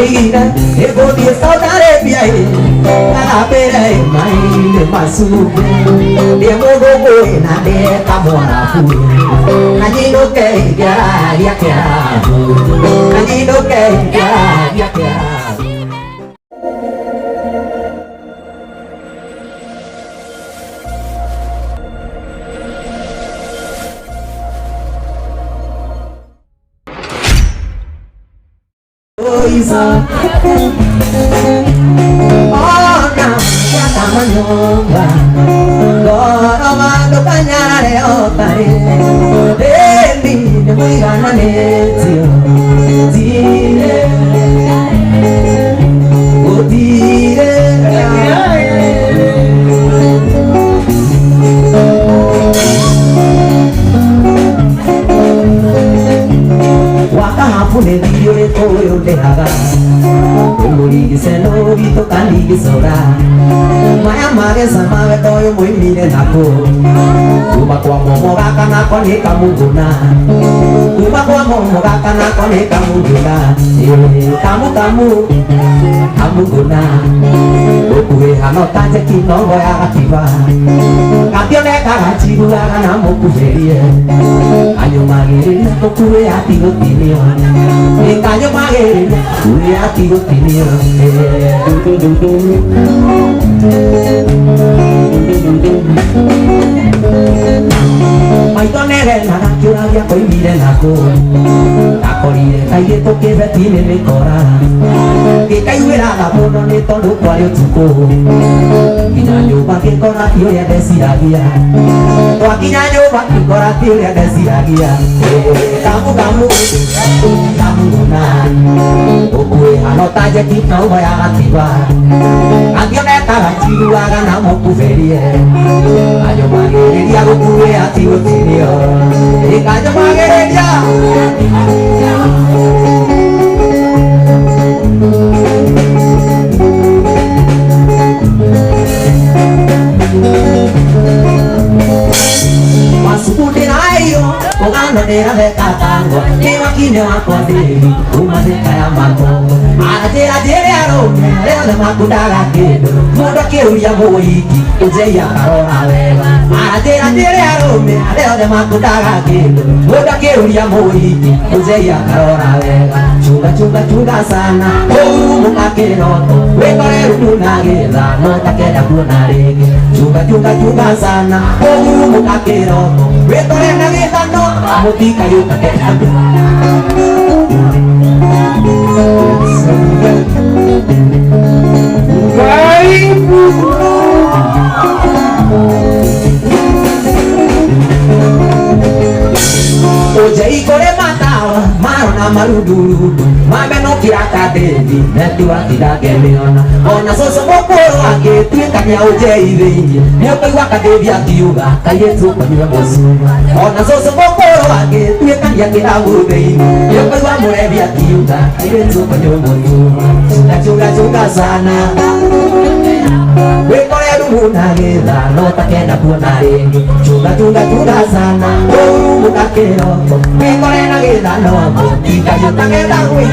Ina, ego di saudare piai, la pera e mai le masu, de mogo boy na de kamora fu, nani no ke ya ke, nani no ke ya ke. Isa ona kata manyomba loro mando kanyare otare deli ne muigana nezio dire odire waka hapune video le koyo de haga Muri seno vito kali sora Maya mage sama we koyo moi mire nako Kuma kwa momo gaka nako ni kamuguna Kuma kwa momo gaka nako ni kamuguna Kamuguna Okue hano taje kino goya gatiba Katio ne karachigu laga na mokuferie Anyo magiri okue ati gotinio Kanyo magiri okue ati gotinio Maito nere nara kiura vya koi mire nako Akorire kaige toke betine me kora Kika yuera la mono ne tondo kwari otuko Kinya nyoba ke kora tio ya desiragia Toa kinya nyoba ke kora tio ya desiragia Kamu na Okue hano taje kino baya gatiba Kantio neta gachiru aga na mokuferie Ayo magereria gokue ati gotinio Ikayo magereria Masukuti nayo Kogano nera de katango Kima kine wako dili Umade kaya makongo Anajera jere arome Leo de makudaga kedo Mudo keuria moiki Uze ya karona wega Anajera jere arome Leo de makudaga kedo Mudo keuria moiki Uze ya karona wega Chunga sana Ouru mukakeroto Wekore runagela Nota keda kuna rege Chunga sana Ouru mukakeroto Wekore nagela no Motika yuka keda Oje ikore matawa Marona marudurudu Mambe no kiraka devi Neti wakida gemeona Ona soso mokoro ake Tuikanya oje ivenye Nyoka iwaka devi akiuga Kayetu kwa nyuwa mosuma Ona soso mokoro ake Tuikanya kira uvenye Nyoka iwa murevi akiuga Kayetu kwa nyuwa mosuma Chunga sana Wekore rumuna gela Nota kenda kuona rengi Chunga sana Oru mukakeroto Wekore na gela noto Tika yuta kenda hui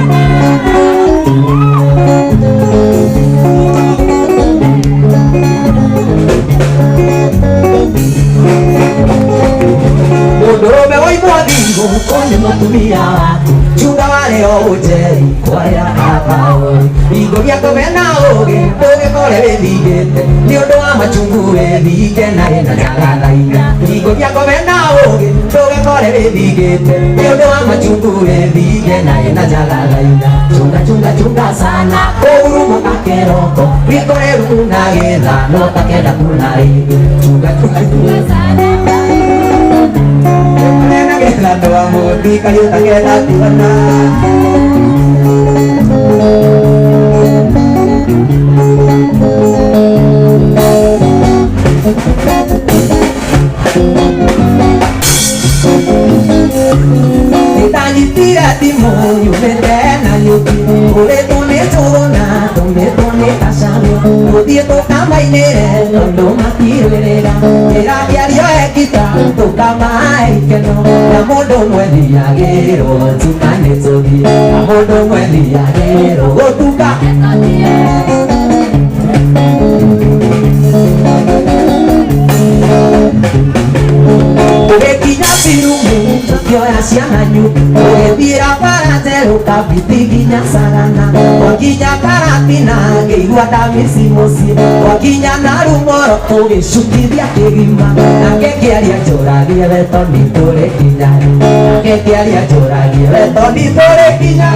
Odome oi mwadigo Konye motumia watu Chunga wale ojei Kwaya hapa Igo vyako vena oge Oge kore veligete Niondo wa machungu velige na ena nyagala ina Igo vyako vena oge Oge kore veligete Niondo wa machungu velige na ena nyagala ina Chunga sana Ouru mukakeroko Vikore runagela Nota keda kuna ege Chunga sana Nena doa moti kayu takeda tiwana Tira timo, you me tena, you me tone tona, tone tone kasano. Dia toca mai nere, non mati vereda. Era diario e kita, toca mai que no. Amor no es viajero, tu cane sobi. Amor no es viajero, tu Sirumu, yo hacía año, porque vira para cero, capitigiña sarana, guaquiña caratina, que iguata misimosi, guaquiña narumoro, oye, sutidia que gima, la que quería llorar, y el tonito le quiña, la que quería llorar, y el tonito le quiña.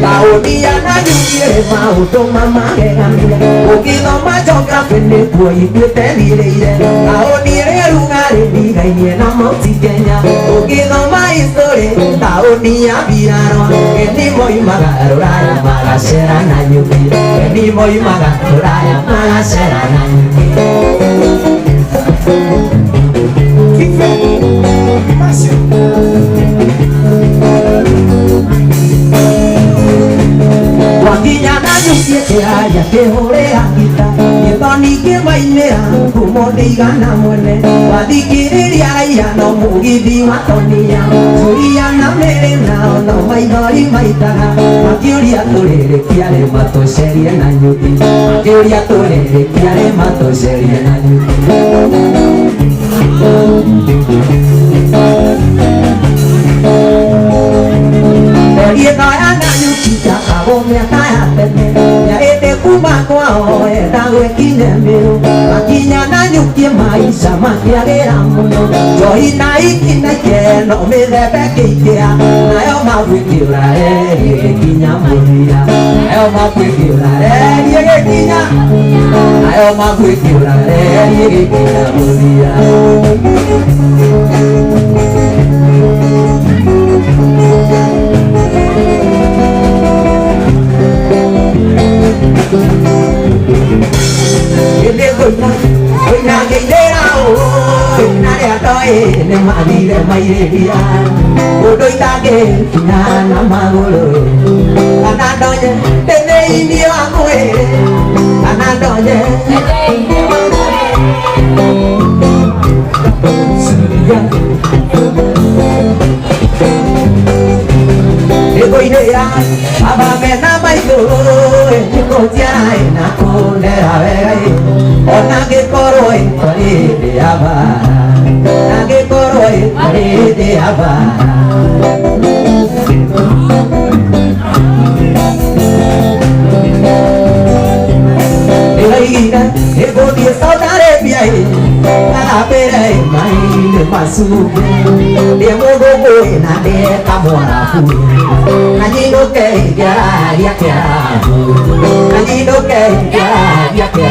La odia na yukire ma oto mama ke gamile okino ma chonga pende poi kwete lire la onire lungare diga ye na moti kenya okino ma istore la odia biraro ke ni moi magaro raya maga sera na yuki ke ni moi magaro raya maga sera na yuki Guaquiña na yuki que haya que jorea quita y toni que mainea como diga na muene guadikiriria ya no mugibi matonia suria na merena no mai dori mai taga makiuria torere kiare mato serie na yuki makiuria torere kiare mato serie na yuki Oye kaya na yuki ya kabo me kaya tete ya ete kuma kwao dawe kinyemero akinya na yuki maisha makiagera muno johi na ikina ke no me debe kikea na yo mawikira kinya muria na yo mawikira kinya na yo mawikira kinya muria na cái đế nào na đẹp đôi nên mà đi để mày đi à cô đôi ta kê na nắm mà cô lời na đôi nhé tên đây đi à cô ấy na đôi nhé để cô đi à bà mẹ na mày cười cô trai na cô để à về Ona que coroi pari de aba, na que coroi pari de aba. Elaina, ego dia saudade biai, na pere mai de masu. Dia mogo na de kamora fu, na ni no que ya que na ni no que ya que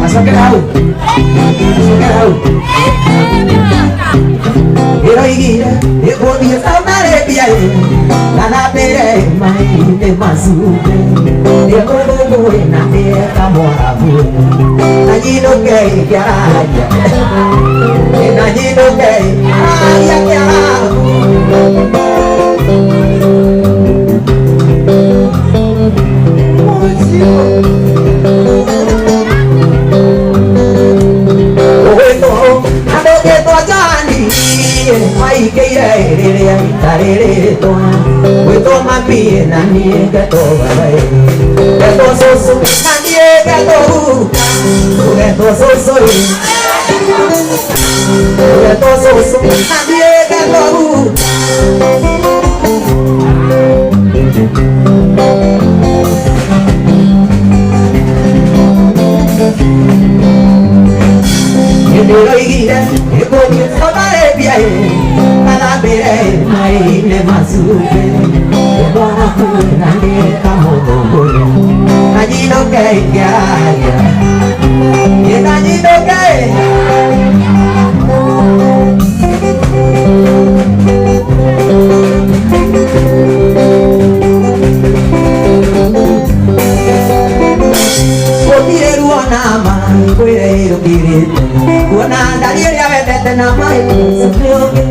Masuk ke laut. Pero gira, ego dia saudade biai, na pere mai de masu. Dia mogo na de kamora fu, na ni no que ya na ni no que ya Mai cái đây ta đây to, với to mà phi na ni cái to vậy, cái to so na ni cái to so cái to so na ni cái to Iraigire, ego saudade biai, nada bere mai ne masuke, ego na ne kamogo, naji no kai ya, ye naji no kai. Odi nama kwere rukirite kuona ndari ya wendete nama ikusuke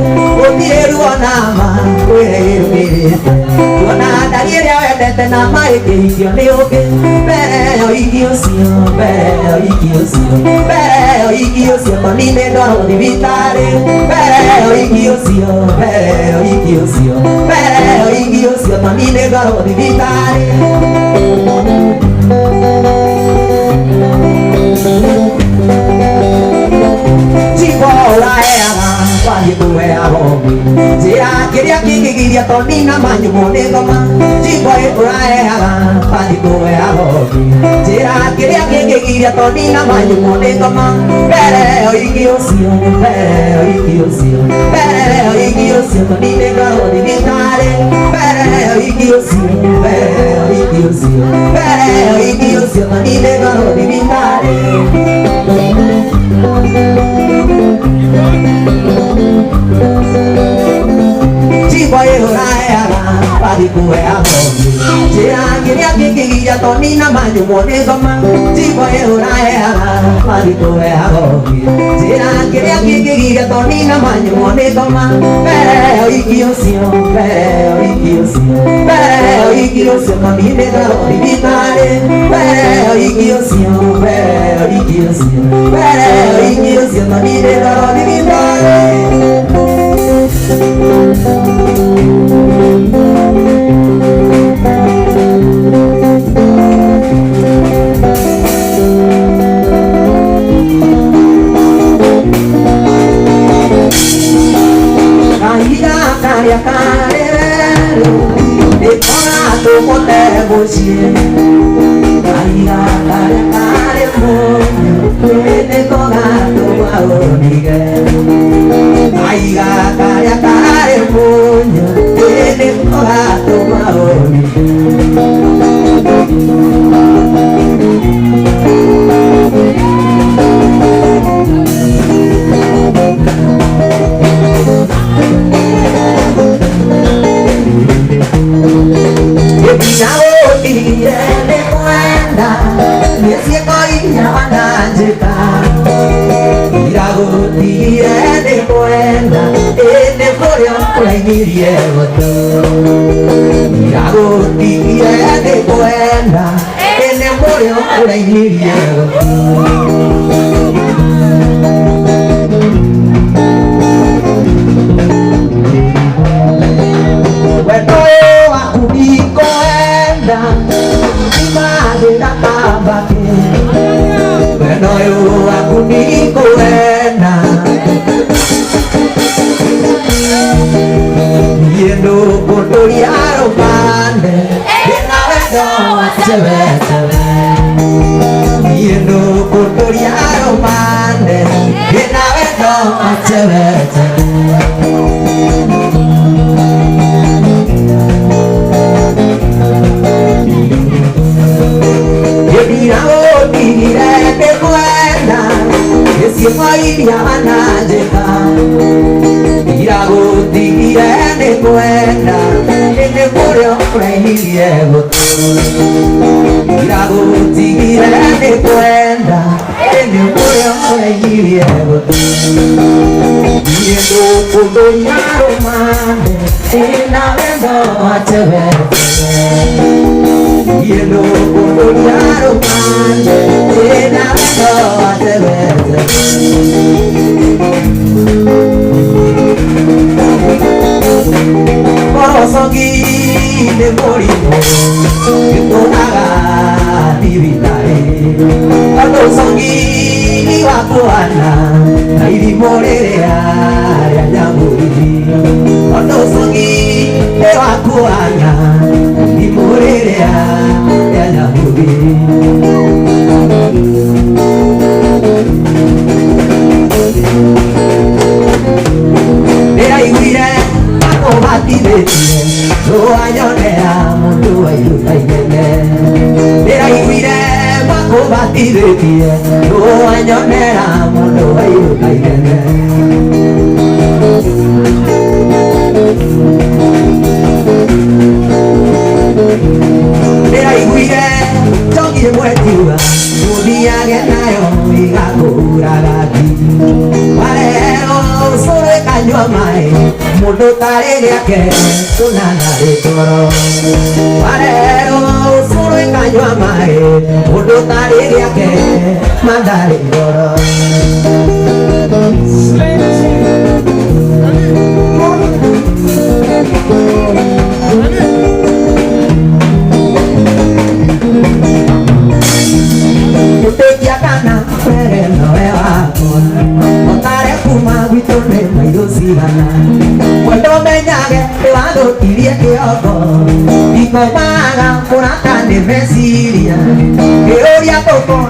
utiru nama kwere rukirite kuona ndari ya wendete nama ikihio ni uke mbere yo igiocio mbere yo igiocio mbere yo igiocio tonine ndoro thibitari mbere yo igiocio mbere yo igiocio mbere yo igiocio tonine ndoro thibitari Jira kiria kigigiria tonina manyumo ni ngoma Jimbo uraeaga panjikuwe ahobi Jira kiria kigigiria tonina manyumo ni ngoma Mbere yo igiocio mbere yo igiocio mbere yo igiocio tonine ngoro thibitari mbere yo igiocio mbere yo igiocio mbere yo igiocio tonine ngoro thibitari Jimbo uraeaga panjikuwe ahobi Jira kiria kigigiria tonina manyumo ni ngoma Jimbo uraeaga panjikuwe ahobi Jira kiria kigigiria tonina manyumo ni ngoma mbere yo igiocio mbere yo igiocio mbere yo igiocio tonine ngoro thibitari mbere yo igiocio mbere yo igiocio mbere yo igiocio tonine ngoro thibitari Karia karero, ekora tu mote bosie. Karia karero, ene koga tu maonige. Karia karero, ene koga tu maonige. genayo igakuraga warero sore kanywa mai mundu tari giake tunana ritoro warero sore kanywa mai mundu tari giake mandari doro kana pere noe wako otare kuma witone maidosirana kwendo menyage wado irie kioko iko maga kurata ni mesiria eoria toko